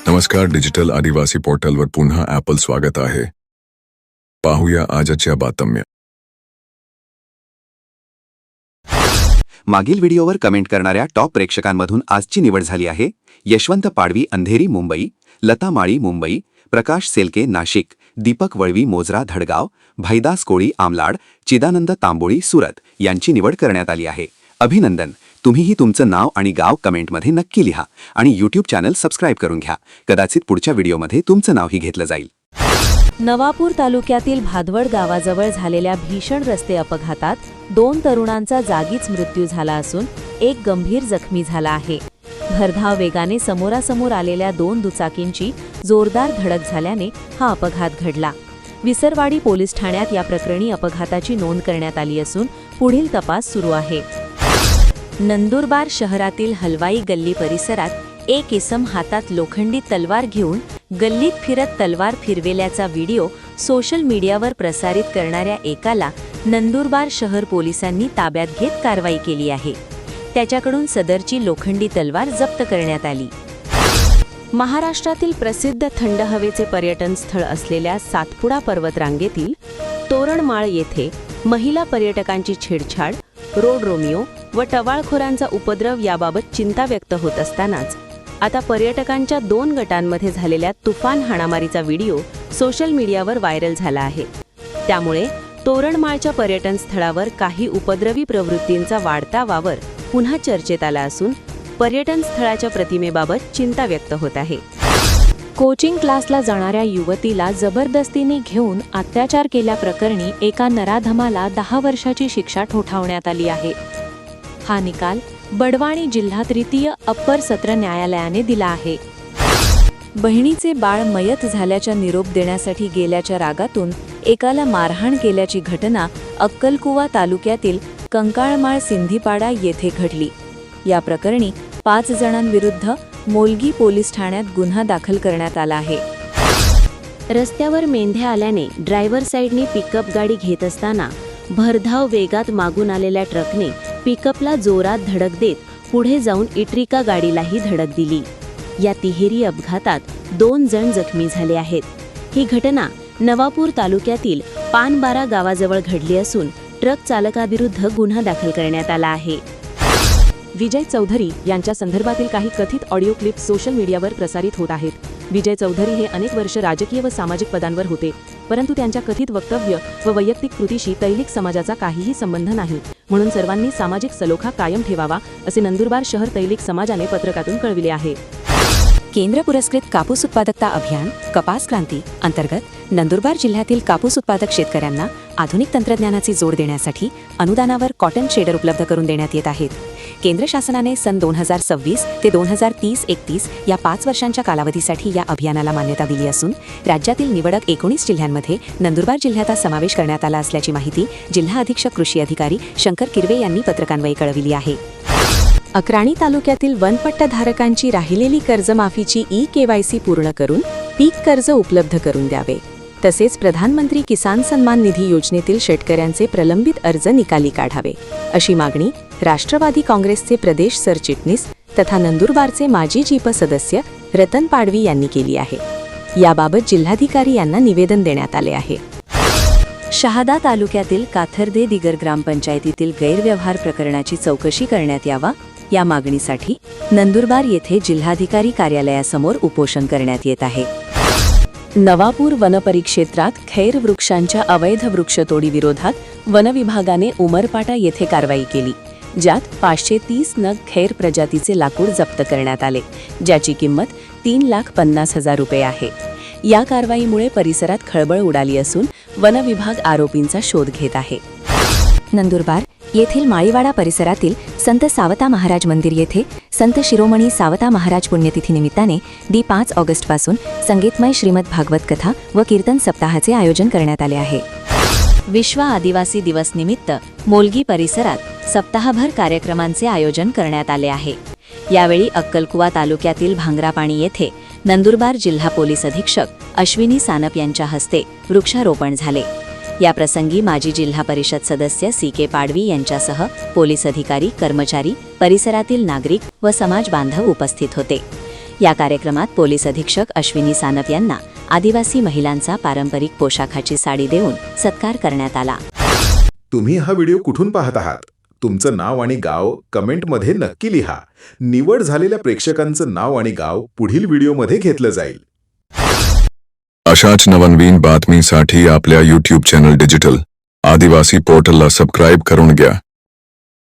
नमस्कार, डिजिटल आदिवासी पोर्टलवर पुन्हा ॲपल स्वागत आहे. पाहूया आजच्या बातम्या. मागील व्हिडिओवर कमेंट करणाऱ्या टॉप प्रेक्षकांमधून आजची निवड झाली आहे. यशवंत पाडवी अंधेरी मुंबई, लता माळी मुंबई, प्रकाश सेलके नाशिक, दीपक वळवी मोजरा धडगाव, भैदास कोळी आमलाड, चिदानंद तांबोळी सुरत यांची निवड करण्यात आली आहे. अभिनंदन. तुम्हीही तुमचं नाव आणि गाव कमेंटमध्ये नक्की लिहा आणि यूट्यूब चॅनल सबस्क्राईब करून घ्या. कदाचित पुढच्या व्हिडिओमध्ये तुमचं नावही घेतलं जाईल. नवापूर तालुक्यातील भादवड गावाजवळ झालेल्या भीषण रस्ते अपघातात 2 तरुणांचा जागीच मृत्यू झाला असून एक गंभीर जखमी झाला आहे. भरधाव वेगाने समोरासमोर आलेल्या 2 दुचाकींची जोरदार धडक झाल्याने हा अपघात घडला. विसरवाडी पोलीस ठाण्यात या प्रकरणी अपघाताची नोंद करण्यात आली असून पुढील तपास सुरू आहे. नंदुरबार शहरातील हलवाई गल्ली परिसरात एक इसम हातात लोखंडी तलवार घेऊन गल्लीत फिरत तलवार फिरवेल्याचा व्हिडिओ सोशल मीडियावर प्रसारित करणाऱ्या एकाला नंदुरबार शहर पोलिसांनी ताब्यात घेत कारवाई केली आहे. त्याच्याकडून सदरची लोखंडी तलवार जप्त करण्यात आली. महाराष्ट्रातील प्रसिद्ध थंड हवेचे पर्यटन स्थळ असलेल्या सातपुडा पर्वतरांगेतील तोरणमाळ येथे महिला पर्यटकांची छेडछाड, रोड रोमिओ व टवाळखोरांचा उपद्रव याबाबत चिंता व्यक्त होत असतानाच आता पर्यटकांच्या 2 गटांमध्ये झालेल्या तुफान हाणामारीचा व्हिडिओ सोशल मीडियावर व्हायरल झाला आहे. त्यामुळे तोरणमाळच्या पर्यटन स्थळावर काही उपद्रवी प्रवृत्तींचा वाढता वावर पुन्हा चर्चेत आला असून पर्यटन स्थळाच्या प्रतिमेबाबत चिंता व्यक्त होत आहे. कोचिंग क्लासला जाणाऱ्या युवतीला जबरदस्तीने घेऊन अत्याचार केल्याप्रकरणी एका नराधमाला 10 वर्षाची शिक्षा ठोठावण्यात आली आहे. हा निकाल बडवानी जिल्हा तृतीय अप्पर सत्र न्यायालयाने दिला आहे. बहिणीचे बाळ मयत झाल्याचा निरोप देण्यासाठी गेल्याच्या रागातून एकाला मारहाण केल्याची घटना अक्कलकुवा तालुक्यातील कंकाळमाळ सिंधीपाडा येथे घडली. या प्रकरणी 5 जणांविरुद्ध मोलगी पोलीस ठाण्यात गुन्हा दाखल करण्यात आला आहे. रस्त्यावर मेंढ्या आल्याने ड्रायव्हर साईडने पिकअप गाडी घेत असताना भरधाव वेगात मागून आलेल्या ट्रकने पिकअपला जोरात धडक देत पुढे जाऊन इट्रिका गाडीलाही धडक दिली. या तिहेरी अपघातात 2 जण जखमी झाले आहेत. ही घटना नवापूर तालुक्यातील पानबारा गावाजवळ घडली असून ट्रक चालकाविरुद्ध गुन्हा दाखल करण्यात आला आहे. विजय चौधरी यांच्या संदर्भातील काही कथित ऑडिओ क्लिप्स सोशल मीडियावर प्रसारित होत आहेत. विजय चौधरी हे अनेक वर्ष राजकीय व सामाजिक पदांवर होते, परंतु त्यांच्या कथित वक्तव्य व वैयक्तिक कृतीशी तैलिक समाजाचा काहीही संबंध नाही, म्हणून सर्वांनी सामाजिक सलोखा कायम ठेवावा असे नंदुरबार शहर तैलिक समाजाने पत्रकातून कळविले आहे. केंद्र पुरस्कृत कापूस उत्पादकता अभियान कपास क्रांती अंतर्गत नंदुरबार जिल्ह्यातील कापूस उत्पादक शेतकऱ्यांना आधुनिक तंत्रज्ञानाची जोड देण्यासाठी अनुदानावर कॉटन शेडर उपलब्ध करून देण्यात येत आहेत. केंद्र शासनाने सन 2026 ते 2030-31 या 5 वर्षांच्या कालावधीसाठी या अभियानाला मान्यता दिली असून राज्यातील निवडक 19 जिल्ह्यांमध्ये नंदुरबार जिल्ह्याचा समावेश करण्यात आला असल्याची माहिती जिल्हा अधीक्षक कृषी अधिकारी शंकर किरवे यांनी पत्रकान्वये कळविली आहे. अक्राणी तालुक्यातील वनपट्टाधारकांची राहिलेली कर्जमाफीची ई-KYC पूर्ण करून पीक कर्ज उपलब्ध करून द्यावे. तसेच प्रधानमंत्री किसान सन्मान निधी योजनेतील शेतकऱ्यांचे प्रलंबित अर्ज निकाली काढावे अशी मागणी राष्ट्रवादी काँग्रेसचे प्रदेश सरचिटणीस तथा नंदुरबारचे माजी जीप सदस्य रतन पाडवी यांनी केली आहे. याबाबत जिल्हाधिकारी यांना निवेदन देण्यात आले आहे. शहादा तालुक्यातील काथर्दे दिगर ग्रामपंचायतीतील गैरव्यवहार प्रकरणाची चौकशी करण्यात यावा या मागणीसाठी नंदुरबार येथे जिल्हाधिकारी कार्यालयासमोर उपोषण करण्यात येत आहे. नवापूर वनपरिक्षेत्रात खैर वृक्षांच्या अवैध वृक्षतोडी विरोधात वनविभागाने उमरपाटा येथे कारवाई केली, ज्यात 530 नग खैर प्रजातीचे लाकूड जप्त करण्यात आले, ज्याची किंमत 3,50,000 रुपये आहे. या कारवाईमुळे परिसरात खळबळ उडाली असून वनविभाग आरोपींचा शोध घेत आहे. नंदुरबार येथील माळीवाडा परिसरातील संत सावता महाराज मंदिर येथे संत शिरोमणी सावता महाराज पुण्यतिथी निमित्ताने 5 ऑगस्टपासून संगीतमय श्रीमद भागवत कथा व कीर्तन सप्ताहाचे आयोजन करण्यात आले आहे. विश्व आदिवासी दिवस निमित्त मोलगी परिसरात सप्ताहभर कार्यक्रमांचे आयोजन करण्यात आले आहे. यावेळी अक्कलकुवा तालुक्यातील भांगरापाणी येथे नंदुरबार जिल्हा पोलीस अधीक्षक अश्विनी सानप यांच्या हस्ते वृक्षारोपण झाले. याप्रसंगी माजी जिल्हा परिषद सदस्य CK पाडवी यांच्यासह पोलीस अधिकारी, कर्मचारी, परिसरातील नागरिक व समाज बांधव उपस्थित होते. या कार्यक्रमात पोलीस अधीक्षक अश्विनी सानप यांना आदिवासी महिलांचा पारंपरिक पोशाखाची साडी देऊन सत्कार करण्यात आला. तुम्ही हा व्हिडिओ कुठून पाहत आहात? तुमचं नाव आणि गाव कमेंटमध्ये नक्की लिहा. निवड झालेल्या प्रेक्षकांचं नाव आणि गाव पुढील व्हिडिओमध्ये घेतलं जाईल. अशाच नवनवीन बातमीसाठी आपल्या YouTube चॅनल डिजिटल आदिवासी पोर्टलला सबस्क्राईब करून घ्या.